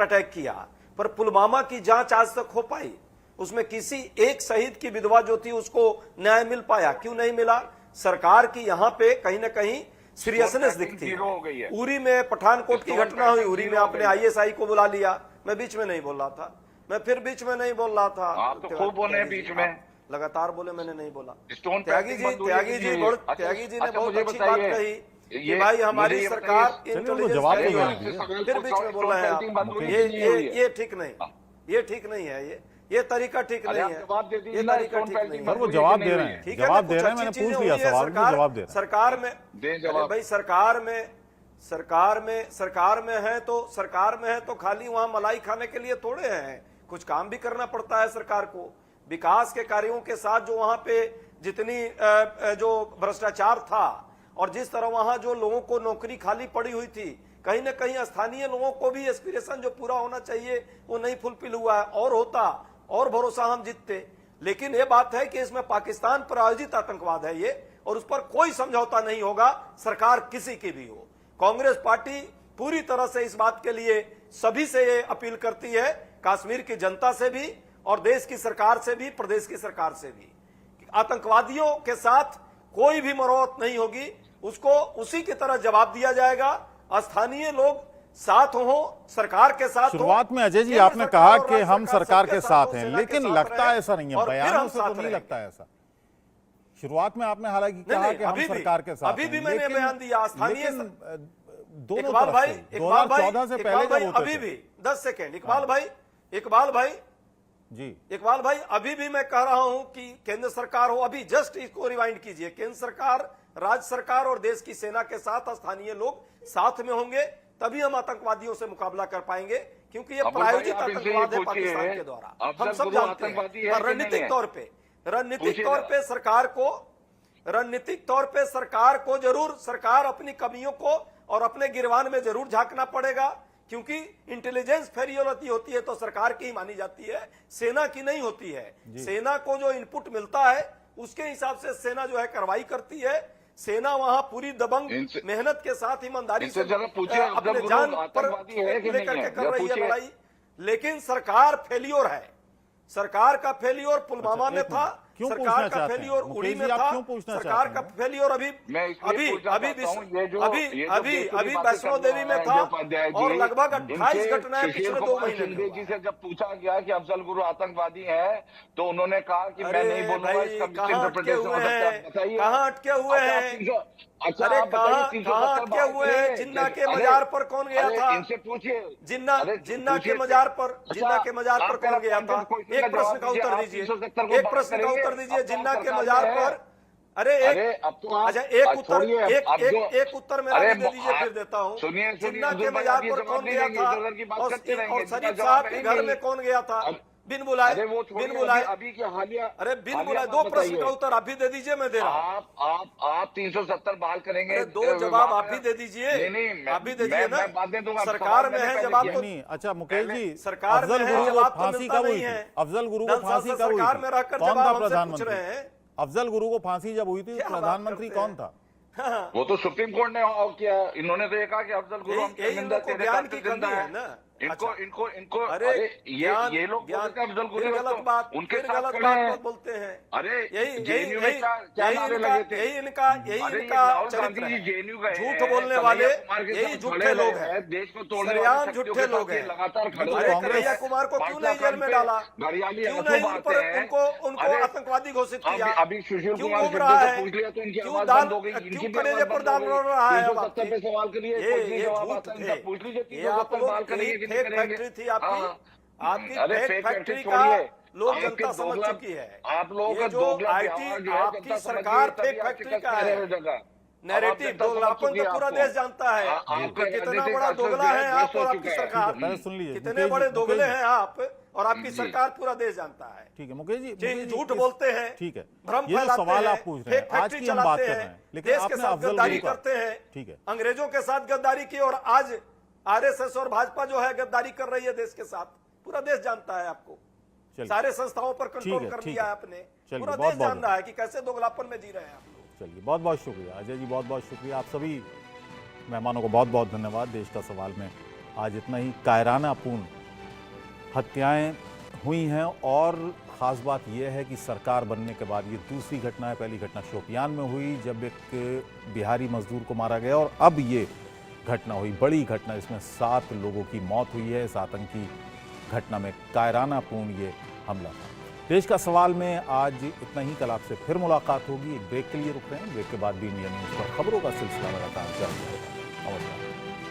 Attack किया, पर पुलवामा की जांच आज तक हो पाई? उसमें किसी एक शहीद की विधवा जो थी उसको न्याय मिल पाया? क्यों नहीं मिला? सरकार की यहां पे कहीं ना कहीं सीरियसनेस दिखती है। उरी में पठानकोट की घटना हुई, उरी में आपने आईएसआई को बुला लिया। मैं बीच में नहीं बोल रहा था, मैं फिर बीच में नहीं बोल रहा था। आप तो खूब बोले बीच में, लगातार बोले, मैंने नहीं बोला। त्यागी जी ने बहुत अच्छी बात कही कि भाई हमारी सरकार इंटेलिजेंस, फिर बीच में बोल रहे हैं आप, ये ठीक नहीं, ये ठीक नहीं है, ये तरीका ठीक नहीं है, ये तरीका ठीक नहीं है। पर वो जवाब दे रहे हैं, जवाब दे रहे हैं, मैंने पूछ लिया सवाल का जवाब दे रहे हैं। सरकार में है तो खाली वहां मलाई खाने के लिए थोड़े हैं, कुछ काम भी करना पड़ता है सरकार को। विकास के कार्यों के साथ जो वहां पे जितनी जो भ्रष्टाचार था और जिस तरह वहां जो लोगों को नौकरी खाली पड़ी हुई थी, कहीं ना कहीं स्थानीय लोगों को भी एस्पिरेशन जो पूरा होना चाहिए वो नहीं फुलफिल हुआ है। और होता और भरोसा हम जीतते, लेकिन ये बात है कि इसमें पाकिस्तान प्रायोजित आतंकवाद है ये, और उस पर कोई समझौता नहीं होगा, सरकार किसी की भी हो। कांग्रेस पार्टी पूरी तरह से इस बात के लिए सभी से ये अपील करती है, कश्मीर की जनता से भी और देश की सरकार से भी, प्रदेश की सरकार से भी, आतंकवादियों के साथ कोई भी मरोत नहीं होगी, उसको उसी की तरह जवाब दिया जाएगा। स्थानीय लोग साथ हो, सरकार के साथ। शुरुआत में अजय जी आपने कहा कि हम सरकार के साथ हैं, लेकिन लगता ऐसा नहीं है, बयानों से तो नहीं लगता ऐसा। शुरुआत में आपने हालांकि कहा कि हम सरकार के साथ, अभी भी मैंने बयान दिया स्थानीय दोनों तरफ से 2014 से पहले अभी भी 10 सेकेंड इकबाल भाई जी, इकबाल भाई, अभी भी मैं कह रहा हूं कि केंद्र सरकार हो, अभी जस्ट इसको रिवाइंड कीजिए, केंद्र सरकार, राज्य सरकार और देश की सेना के साथ स्थानीय लोग साथ में होंगे, तभी हम आतंकवादियों से मुकाबला कर पाएंगे, क्योंकि ये प्रायोजित आतंकवाद है पाकिस्तान के द्वारा, हम सब जानते हैं। रणनीतिक तौर पे सरकार को जरूर, सरकार अपनी कमियों को और अपने गिरवान में जरूर झांकना पड़ेगा, क्योंकि इंटेलिजेंस फेरियोरिटी होती है तो सरकार की ही मानी जाती है, सेना की नहीं होती है। सेना को जो इनपुट मिलता है उसके हिसाब से सेना जो है कार्रवाई करती है। सेना वहां पूरी दबंग मेहनत के साथ ईमानदारी से अपने जान पर लेकर के कर रही है लड़ाई, लेकिन सरकार फेलियोर है। सरकार का फेलियोर पुलवामा में था, सरकार का फेलियोर उड़ी में था, सरकार का फेलियोर अभी वैष्णो देवी में था, और लगभग 28 घटनाएं पिछले 2 महीने में। जी से जब पूछा गया कि अफजल गुरु आतंकवादी है तो उन्होंने कहा कि मैं नहीं बोलूंगा, इसका कहाँ अटके हुए हैं? अरे कहाँ अटके हुए हैं? जिन्ना के मजार पर कौन गया था? इनसे पूछिए। जिन्ना के मजार पर कौन गया था? एक प्रश्न का उत्तर दीजिए, जिन्ना के मजार पर। अरे अच्छा, एक उत्तर मेरा भी दे दीजिए, फिर देता हूँ। जिन्ना के मजार पर कौन गया था और शरीफ साहब के घर में कौन गया था बिन बुलाए? अभी की हालिया, अरे बिन बुलाए 2 प्रश्न का उत्तर आप भी दे दीजिए, मैं दे रहा हूँ। आप 370 बहाल करेंगे, 2 जवाब आप भी दे दीजिए। नहीं, आप भी दीजिए ना, बात दे दूंगा। सरकार में है जवाब तो नहीं। अच्छा मुकेश जी, सरकार में है जवाब तो मिलता नहीं है। अफजल गुरु को फांसी कब हुई सरकार में रहकर कौन था जवाब प्रधानमंत्री? पूछ रहे हैं। अफजल गुरु को फांसी जब हुई थी प्रधानमंत्री कौन था? वो तो सुप्रीम कोर्ट ने किया, इन्होंने तो ये कहा कि अफजल गुरु ज्ञान की कमी है ना। इनको अरे ये लोग अफजल गुरु गलत बात, उनके गलत बात बोलते हैं। अरे यही जेएनयू में क्या नारे लगे थे? यही इनका चरित्र है। झूठ बोलने वाले यही झूठे लोग हैं, देश को तोड़ने सरेआम झूठे लोग हैं। लगातार खड़े। अरे कन्हैया कुमार को क्यों नहीं जेल में डाला? क्यों नहीं उनको आतंकवादी घोषित किया? अभी सुशील क्यों कुमार घूम रहा है? पूछ लिया तो इनकी क्यों आवाज दाल बंद हो गई, क्यों कलेजे पर दाल रोल रहा है? 370 पे सवाल करिए, ये झूठ पूछ लीजिए। ये आप लोग फेक फैक्ट्री थी आपकी फेक फैक्ट्री का लोग जनता समझ चुकी है। आप लोगों का जो आईटी आपकी सरकार फेक फैक्ट्री का है। नैरेटिव दोगलापन तो पूरा देश जानता है कि कितना बड़ा दोगला है आप और आपकी सरकार। सुन लीजिए, कितने बड़े दोगले हैं आप और आपकी सरकार, पूरा देश जानता है। ठीक है मुकेश जी, झूठ बोलते हैं, ठीक है, भ्रम ये सवाल आप पूछ रहे हैं, आज की हम बात कर रहे हैं, लेकिन देश के साथ गद्दारी करते हैं। ठीक है, अंग्रेजों के साथ गद्दारी की और आज आरएसएस और भाजपा जो है गद्दारी कर रही है देश के साथ, पूरा देश जानता है। आपको सारे संस्थाओं पर कंट्रोल कर लिया है आपने, पूरा देश जान रहा है कि कैसे दोगलापन में जी रहे हैं आप लोग। चलिए, बहुत बहुत शुक्रिया अजय जी, बहुत बहुत शुक्रिया। आप सभी मेहमानों को बहुत बहुत धन्यवाद देश का सवाल में आज इतना ही कायरानापूर्ण हत्याएं हुई हैं। और ख़ास बात यह है कि सरकार बनने के बाद ये दूसरी घटना है। पहली घटना शोपियान में हुई जब एक बिहारी मजदूर को मारा गया, और अब ये घटना हुई, बड़ी घटना, इसमें 7 लोगों की मौत हुई है। इस आतंकी घटना में कायरानापूर्ण ये हमला था। देश का सवाल में आज इतना ही। कल आपसे फिर मुलाकात होगी। एक ब्रेक के लिए रुक रहे हैं। ब्रेक के बाद भी इंडिया न्यूज़ पर खबरों का सिलसिला लगातार जारी रहेगा। नमस्कार।